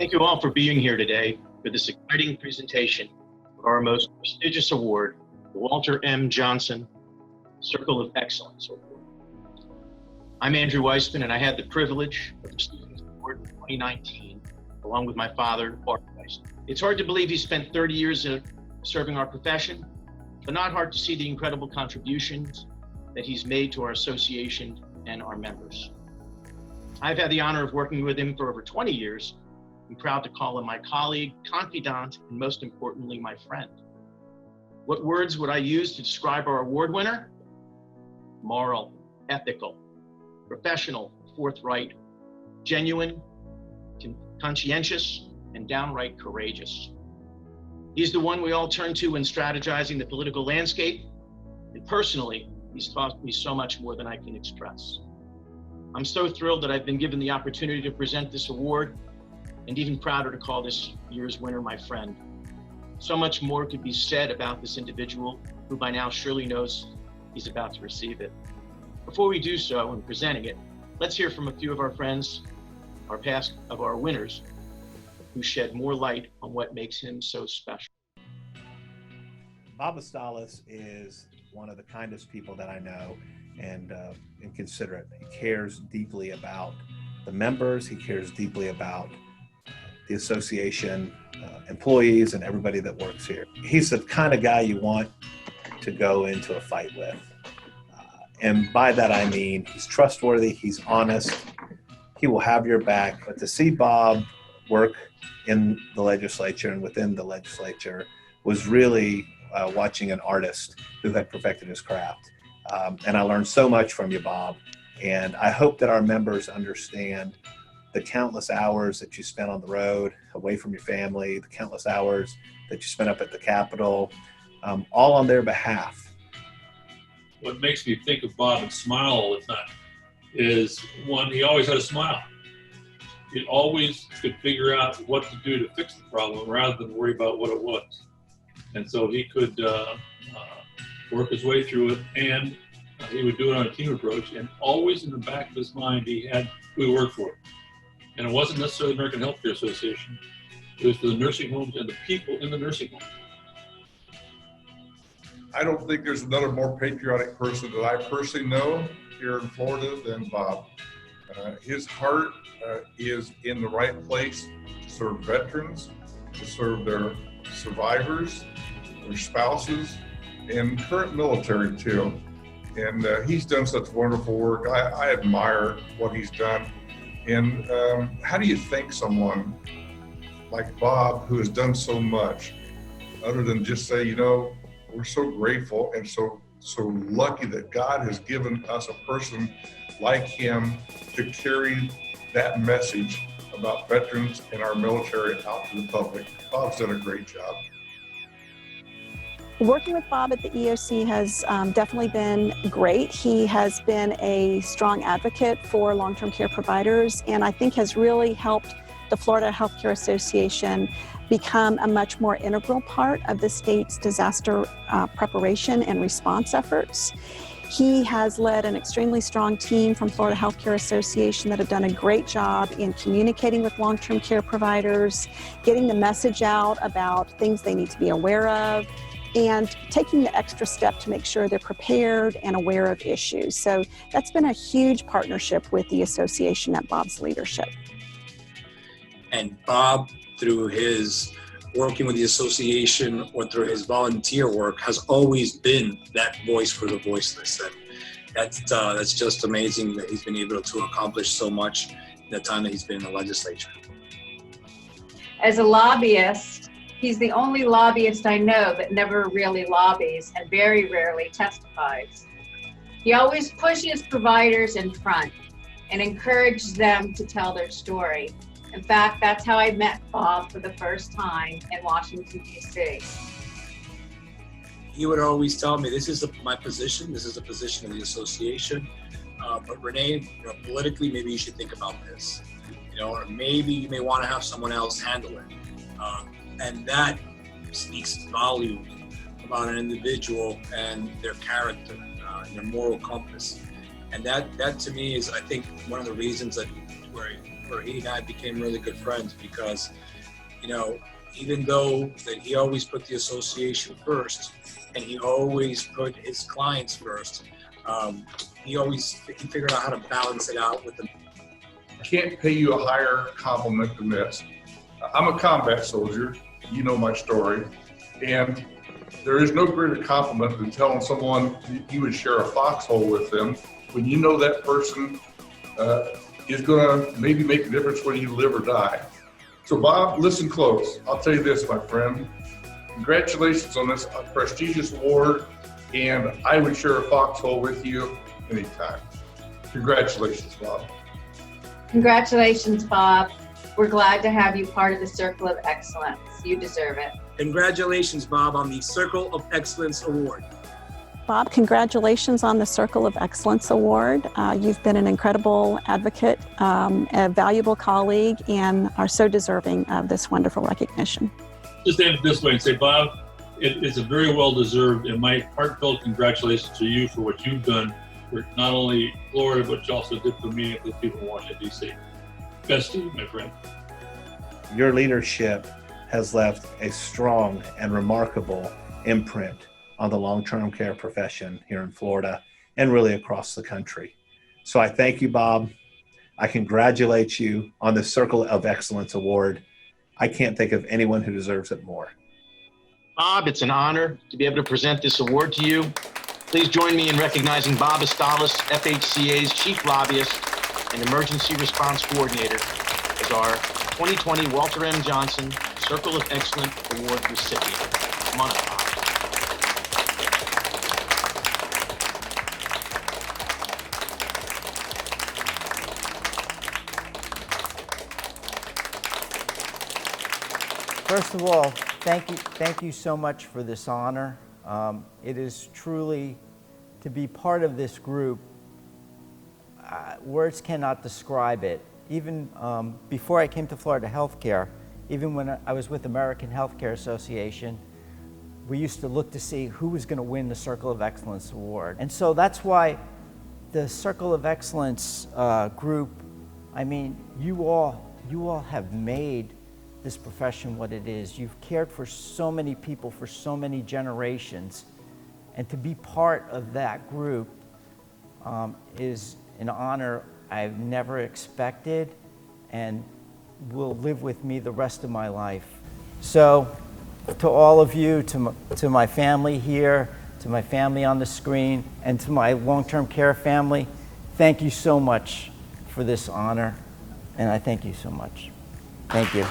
Thank you all for being here today for this exciting presentation of our most prestigious award, the Walter M. Johnson Circle of Excellence Award. I'm Andrew Weissman, and I had the privilege of receiving this award in 2019, along with my father, Bart Weissman. It's hard to believe he spent 30 years serving our profession, but not hard to see the incredible contributions that he's made to our association and our members. I've had the honor of working with him for over 20 years. I'm proud to call him my colleague, confidant, and most importantly, my friend. What words would I use to describe our award winner? Moral, ethical, professional, forthright, genuine, conscientious, and downright courageous. He's the one we all turn to when strategizing the political landscape, and personally, he's taught me so much more than I can express. I'm so thrilled that I've been given the opportunity to present this award, and even prouder to call this year's winner my friend. So much more could be said about this individual, who by now surely knows he's about to receive it. Before we do so in presenting it, let's hear from a few of our friends, our winners, who shed more light on what makes him so special. Bob Asztalos is one of the kindest people that I know, and considerate. He cares deeply about the members. He cares deeply about the association, employees, and everybody that works here. He's the kind of guy you want to go into a fight with. And by that I mean he's trustworthy, he's honest, he will have your back. But to see Bob work in the legislature and within the legislature was really watching an artist who had perfected his craft. And I learned so much from you, Bob. And I hope that our members understand the countless hours that you spent on the road, away from your family, the countless hours that you spent up at the Capitol, all on their behalf. What makes me think of Bob and smile all the time is, one, he always had a smile. He always could figure out what to do to fix the problem rather than worry about what it was. And so he could work his way through it, and he would do it on a team approach, and always in the back of his mind he had who he worked for. And it wasn't necessarily the American Healthcare Association. It was for the nursing homes and the people in the nursing homes. I don't think there's another more patriotic person that I personally know here in Florida than Bob. His heart is in the right place to serve veterans, to serve their survivors, their spouses, and current military too. And he's done such wonderful work. I admire what he's done. And how do you thank someone like Bob, who has done so much, other than just say, you know, we're so grateful and so lucky that God has given us a person like him to carry that message about veterans and our military out to the public. Bob's done a great job. Working with Bob at the EOC has definitely been great. He has been a strong advocate for long-term care providers, and I think has really helped the Florida Healthcare Association become a much more integral part of the state's disaster preparation and response efforts. He has led an extremely strong team from Florida Healthcare Association that have done a great job in communicating with long-term care providers, getting the message out about things they need to be aware of, and taking the extra step to make sure they're prepared and aware of issues. So that's been a huge partnership with the association at Bob's leadership. And Bob, through his working with the association or through his volunteer work, has always been that voice for the voiceless. And that's just amazing that he's been able to accomplish so much in the time that he's been in the legislature. As a lobbyist, he's the only lobbyist I know that never really lobbies and very rarely testifies. He always pushes providers in front and encourages them to tell their story. In fact, that's how I met Bob for the first time in Washington, D.C. He would always tell me, this is my position, this is the position of the association, but Renee, politically, maybe you should think about this, or maybe you may want to have someone else handle it. And that speaks volumes about an individual and their character, and their moral compass. And that to me is, I think, one of the reasons that where offer, he and I became really good friends because, you know, even though that he always put the association first and he always put his clients first, he figured out how to balance it out with them. I can't pay you a higher compliment than this. I'm a combat soldier. You know my story. And there is no greater compliment than telling someone you would share a foxhole with them when you know that person is going to maybe make a difference whether you live or die. So Bob, listen close. I'll tell you this, my friend. Congratulations on this prestigious award, and I would share a foxhole with you anytime. Congratulations, Bob. Congratulations, Bob. We're glad to have you part of the Circle of Excellence. You deserve it. Congratulations, Bob, on the Circle of Excellence Award. Bob, congratulations on the Circle of Excellence Award. You've been an incredible advocate, a valuable colleague, and are so deserving of this wonderful recognition. Just end it this way and say, Bob, it is a very well-deserved, and my heartfelt congratulations to you for what you've done for not only Florida, but you also did for me and for the people in Washington, D.C. Best to you, my friend. Your leadership has left a strong and remarkable imprint on the long-term care profession here in Florida and really across the country. So I thank you, Bob. I congratulate you on the Circle of Excellence Award. I can't think of anyone who deserves it more. Bob, it's an honor to be able to present this award to you. Please join me in recognizing Bob Asztalos, FHCA's Chief Lobbyist and Emergency Response Coordinator, as our 2020 Walter M. Johnson Circle of Excellence Award recipient. Come on up, Bob. First of all, thank you so much for this honor. It is truly, to be part of this group, words cannot describe it. Even before I came to Florida Healthcare, even when I was with American Healthcare Association, we used to look to see who was going to win the Circle of Excellence Award. And so that's why the Circle of Excellence group, I mean, you all have made this profession what it is. You've cared for so many people for so many generations, and to be part of that group is an honor I've never expected and will live with me the rest of my life. So to all of you, to my family here, to my family on the screen, and to my long-term care family, thank you so much for this honor, and I thank you so much. Thank you.